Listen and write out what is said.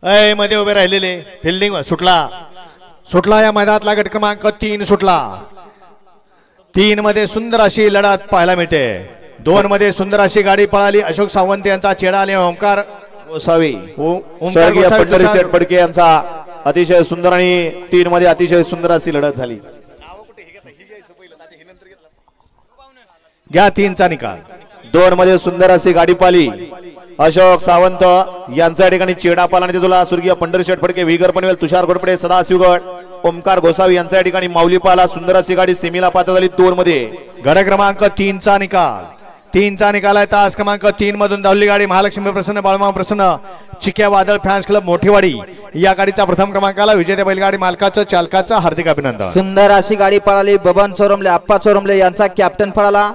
मध्ये उभे राहिलेले फिल्डिंग सुटला या मैदानातला गट क्रमांक 3 सुटला। 3 मध्ये सुंदर अशी लढत पाहायला मिळते। 2 मध्ये सुंदर अशी गाडी पळाली। अशोक सावंत यांचा चेडा आणि ओमकार गोसावी पंढरी शेठ फडके यांचा अतिशय सुंदर आणि 3 मध्ये अतिशय सुंदर अशी लढत झाली। घ्या 3चा निकाल। 2 मध्ये सुंदर अशी गाडी पाली। अशोक सावंत यांच्या ठिकाणी चेडा पाला आणि तुला स्वर्गीय पंढरी शेठ फडके विगर पनवेल तुषार घोरपडे सदाशिवगड ओमकार गोसावी यांच्या ठिकाणी माऊली पाला। सुंदर अशी गाडी सेमीला पात्र झाली। 2 मध्ये गट क्रमांक 3चा निकाल। 3चा निकाल आहे। तास क्रमांक 3 मधून धावली गाडी महालक्ष्मी प्रसन्न बाळमाव प्रसन्न चिक्या वादळ फॅन्स क्लब मोठीवाडी या गाडीचा प्रथम क्रमांकाला विजेते बैलगाडी मालकाचं चालकाचं हार्दिक अभिनंदन। सुंदर अशी गाडी पळाली। बबन चोरमले अप्पा चोरमले यांचा कॅप्टन पळाला।